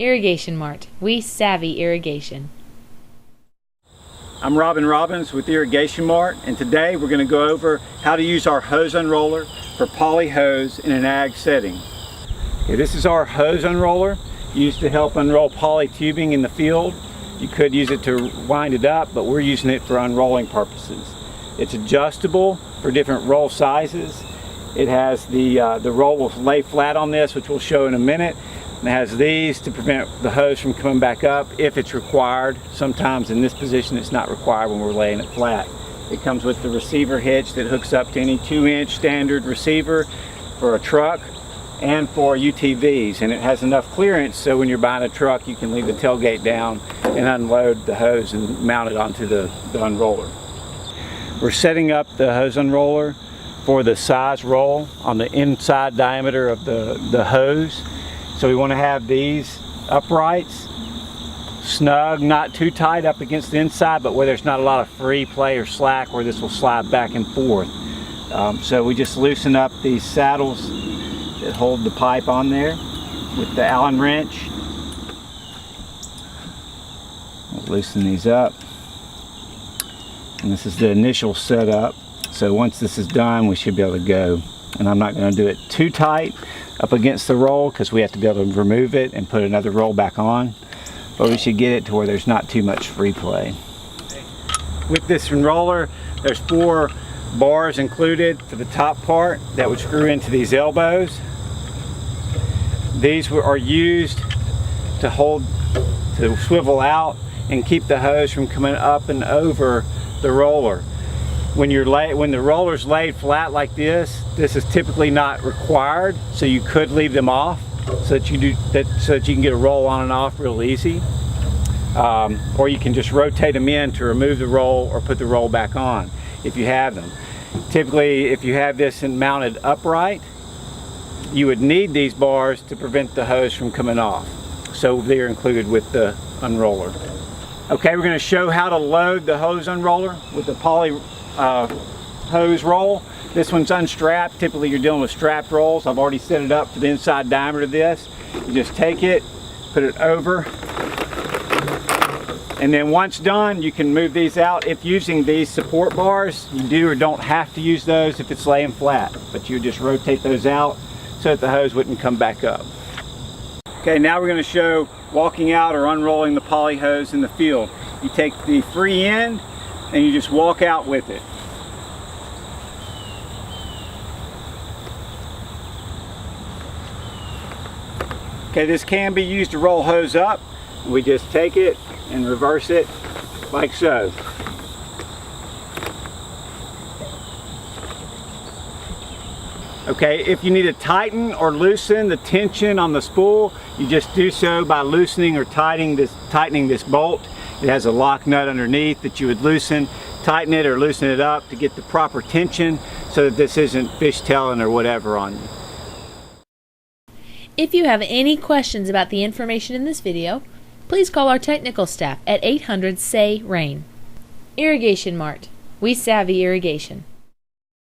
Irrigation-Mart. We savvy irrigation. I'm Robin Robbins with Irrigation-Mart, and today we're going to go over how to use our hose unroller for poly hose in an ag setting. Okay, this is our hose unroller used to help unroll poly tubing in the field. You could use it to wind it up, but we're using it for unrolling purposes. It's adjustable for different roll sizes. It has the roll will lay flat on this, which we'll show in a minute. And it has these to prevent the hose from coming back up if it's required. Sometimes in this position it's not required when we're laying it flat. It comes with the receiver hitch that hooks up to any 2-inch standard receiver for a truck and for UTVs, and it has enough clearance so when you're buying a truck you can leave the tailgate down and unload the hose and mount it onto the unroller. We're setting up the hose unroller for the size roll on the inside diameter of the hose. So we want to have these uprights snug, not too tight up against the inside, but where there's not a lot of free play or slack where this will slide back and forth. So we just loosen up these saddles that hold the pipe on there with the Allen wrench. We'll loosen these up. And this is the initial setup. So once this is done, we should be able to go. And I'm not going to do it too tight up against the roll because we have to be able to remove it and put another roll back on. But we should get it to where there's not too much free play. With this unroller, there's 4 bars included for the top part that would screw into these elbows. These are used to swivel out and keep the hose from coming up and over the roller. When the roller's laid flat like this, this is typically not required, so you could leave them off so that you can get a roll on and off real easy. Or you can just rotate them in to remove the roll or put the roll back on if you have them. Typically, if you have this mounted upright, you would need these bars to prevent the hose from coming off. So they're included with the unroller. Okay, we're going to show how to load the hose unroller with the poly hose roll. This one's unstrapped. Typically you're dealing with strapped rolls. I've already set it up for the inside diameter of this. You just take it, put it over, and then once done you can move these out. If using these support bars, you do or don't have to use those if it's laying flat, but you just rotate those out so that the hose wouldn't come back up. Okay, now we're going to show walking out or unrolling the poly hose in the field. You take the free end and you just walk out with it. Okay, this can be used to roll hose up. We just take it and reverse it like so. Okay, if you need to tighten or loosen the tension on the spool, you just do so by loosening or tightening this bolt. It has a lock nut underneath that you would loosen, tighten it or loosen it up to get the proper tension so that this isn't fishtailing or whatever on you. If you have any questions about the information in this video, please call our technical staff at 800-SAY-RAIN. Irrigation-Mart. We savvy irrigation.